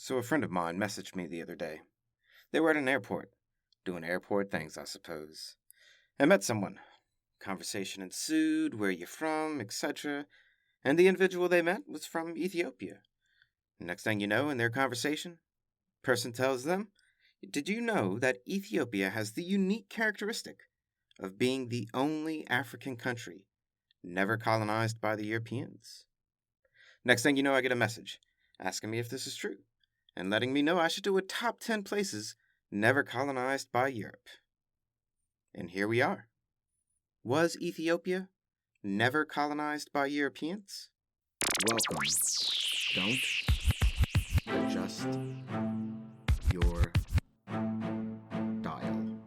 So a friend of mine messaged me the other day. They were at an airport, doing airport things, I suppose. I met someone. Conversation ensued, where you from, etc. And the individual they met was from Ethiopia. Next thing you know, in their conversation, person tells them, "Did you know that Ethiopia has the unique characteristic of being the only African country never colonized by the Europeans?" Next thing you know, I get a message asking me if this is true and letting me know I should do a top 10 places never colonized by Europe. And here we are. Was Ethiopia never colonized by Europeans? Welcome. Don't adjust your dial.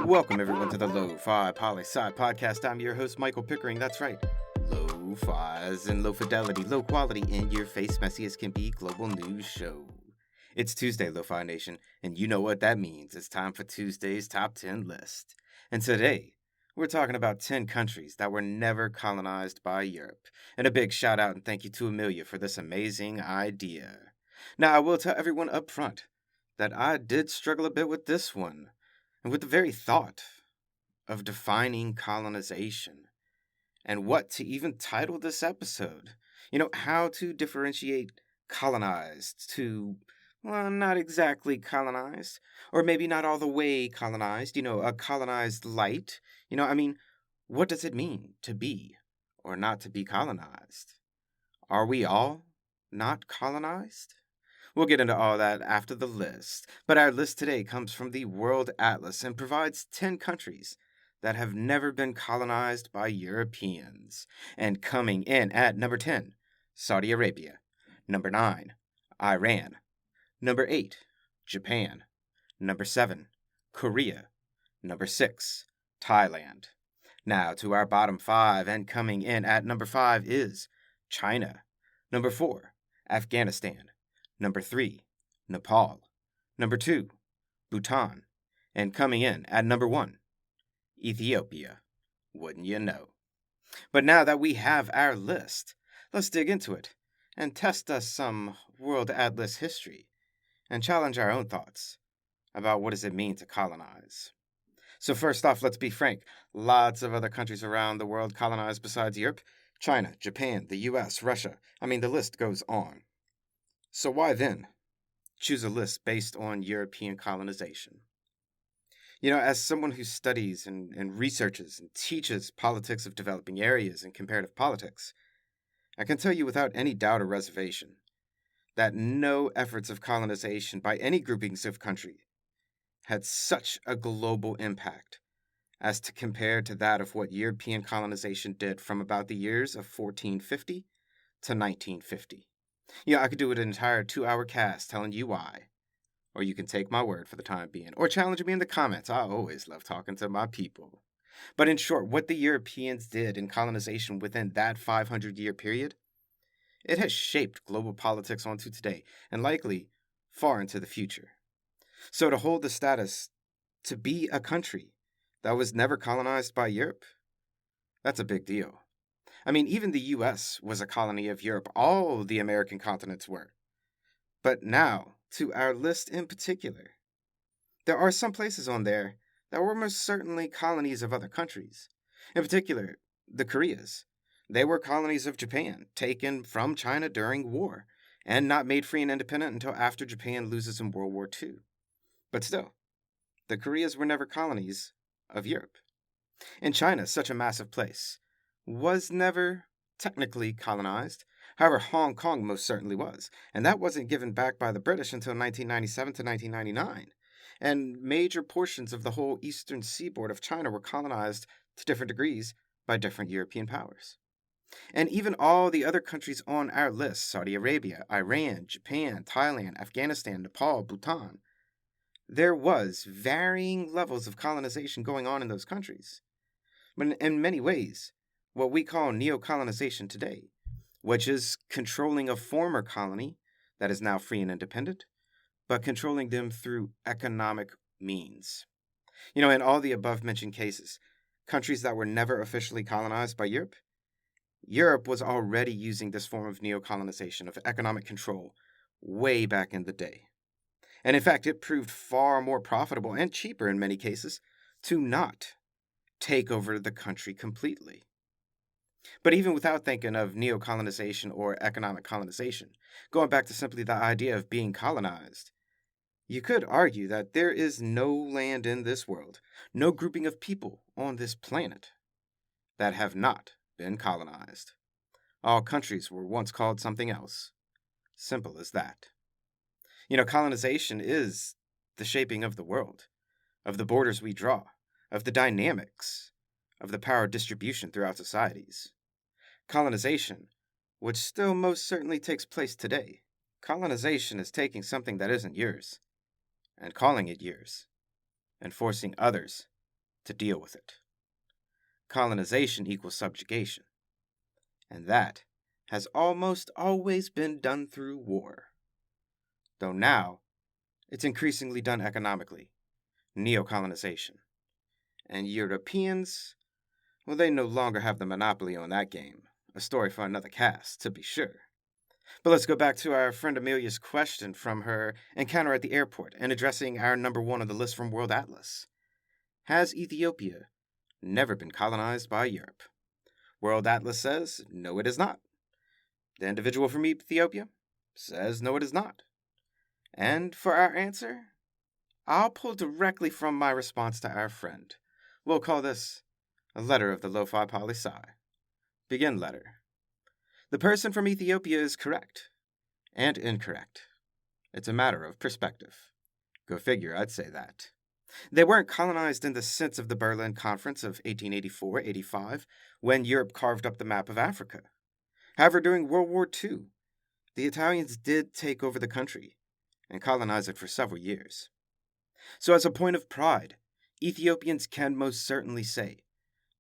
Welcome, everyone, to the Lofi Poli Sci podcast. I'm your host, Michael Pickering. That's right. Lo-fi as in low fidelity, low quality, in your face, messy as can be, global news show. It's Tuesday, Lo-Fi Nation, and you know what that means. It's time for Tuesday's Top 10 list. And today, we're talking about 10 countries that were never colonized by Europe. And a big shout out and thank you to Amelia for this amazing idea. Now, I will tell everyone up front that I did struggle a bit with this one, and with the very thought of defining colonization and what to even title this episode. How to differentiate colonized to, well, not exactly colonized, or maybe not all the way colonized, a colonized light. What does it mean to be or not to be colonized? Are we all not colonized? We'll get into all that after the list, but our list today comes from the World Atlas and provides 10 countries that have never been colonized by Europeans. And coming in at number 10, Saudi Arabia. Number 9, Iran. Number 8, Japan. Number 7, Korea. Number 6, Thailand. Now to our bottom 5, and coming in at number 5 is China. Number 4, Afghanistan. Number 3, Nepal. Number 2, Bhutan. And coming in at number 1, Ethiopia. Wouldn't you know? But now that we have our list, let's dig into it and test us some World Atlas history and challenge our own thoughts about what does it mean to colonize. So first off, let's be frank. Lots of other countries around the world colonized besides Europe. China, Japan, the US, Russia. The list goes on. So why then choose a list based on European colonization? As someone who studies and researches and teaches politics of developing areas and comparative politics, I can tell you without any doubt or reservation that no efforts of colonization by any groupings of country had such a global impact as to compare to that of what European colonization did from about the years of 1450 to 1950. I could do an entire 2-hour cast telling you why. Or you can take my word for the time being, or challenge me in the comments. I always love talking to my people. But in short, what the Europeans did in colonization within that 500-year period, it has shaped global politics onto today, and likely far into the future. So to hold the status to be a country that was never colonized by Europe, that's a big deal. Even the US was a colony of Europe. All the American continents were. But now, to our list in particular, there are some places on there that were most certainly colonies of other countries. In particular, the Koreas. They were colonies of Japan, taken from China during war, and not made free and independent until after Japan loses in World War II. But still, the Koreas were never colonies of Europe. And China, such a massive place, was never technically colonized. However, Hong Kong most certainly was, and that wasn't given back by the British until 1997 to 1999. And major portions of the whole eastern seaboard of China were colonized to different degrees by different European powers. And even all the other countries on our list, Saudi Arabia, Iran, Japan, Thailand, Afghanistan, Nepal, Bhutan, there was varying levels of colonization going on in those countries. But in many ways, what we call neo-colonization today, which is controlling a former colony that is now free and independent, but controlling them through economic means. In all the above-mentioned cases, countries that were never officially colonized by Europe Europe was already using this form of neocolonization, of economic control, way back in the day. And in fact, it proved far more profitable and cheaper in many cases to not take over the country completely. But even without thinking of neocolonization or economic colonization, going back to simply the idea of being colonized, you could argue that there is no land in this world, no grouping of people on this planet, that have not been colonized. All countries were once called something else. Simple as that. Colonization is the shaping of the world, of the borders we draw, of the dynamics, of the power distribution throughout societies. Colonization, which still most certainly takes place today, colonization is taking something that isn't yours and calling it yours and forcing others to deal with it. Colonization equals subjugation, and that has almost always been done through war. Though now, it's increasingly done economically, neocolonization. And Europeans, well, they no longer have the monopoly on that game. A story for another cast, to be sure. But let's go back to our friend Amelia's question from her encounter at the airport and addressing our number one on the list from World Atlas. Has Ethiopia never been colonized by Europe? World Atlas says, no, it is not. The individual from Ethiopia says, no, it is not. And for our answer, I'll pull directly from my response to our friend. We'll call this a letter of the Lofi Poli Sci. Begin letter. The person from Ethiopia is correct and incorrect. It's a matter of perspective. Go figure, I'd say that. They weren't colonized in the sense of the Berlin Conference of 1884-85, when Europe carved up the map of Africa. However, during World War II, the Italians did take over the country and colonize it for several years. So as a point of pride, Ethiopians can most certainly say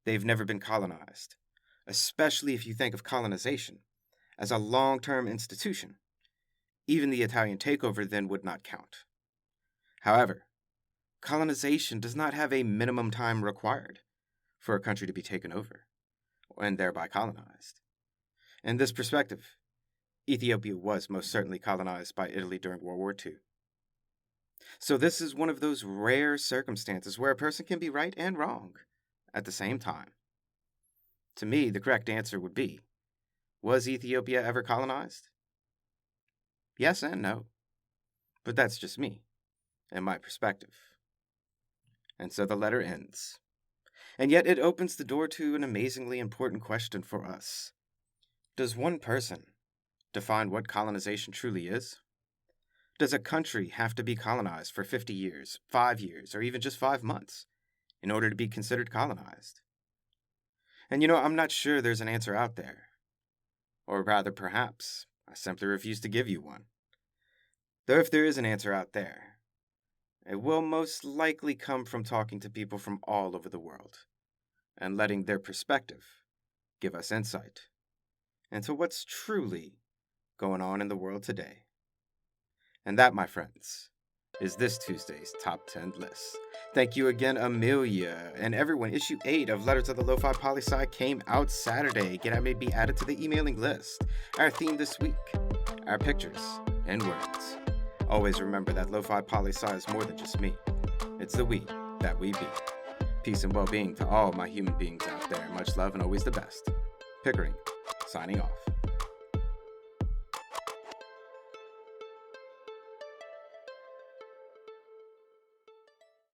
they've never been colonized, especially if you think of colonization as a long-term institution. Even the Italian takeover then would not count. However, colonization does not have a minimum time required for a country to be taken over and thereby colonized. In this perspective, Ethiopia was most certainly colonized by Italy during World War II. So this is one of those rare circumstances where a person can be right and wrong at the same time. To me, the correct answer would be, was Ethiopia ever colonized? Yes and no. But that's just me and my perspective. And so the letter ends. And yet it opens the door to an amazingly important question for us. Does one person define what colonization truly is? Does a country have to be colonized for 50 years, 5 years, or even just 5 months in order to be considered colonized? And I'm not sure there's an answer out there. Or rather, perhaps, I simply refuse to give you one. Though if there is an answer out there, it will most likely come from talking to people from all over the world and letting their perspective give us insight into what's truly going on in the world today. And that, my friends, is this Tuesday's Top 10 list. Thank you again, Amelia, and everyone. Issue 8 of Letters of the Lofi Poli Sci came out Saturday. Get out, may be added to the emailing list. Our theme this week, our pictures and words. Always remember that Lofi Poli Sci is more than just me. It's the we that we be. Peace and well-being to all my human beings out there. Much love and always the best. Pickering, signing off.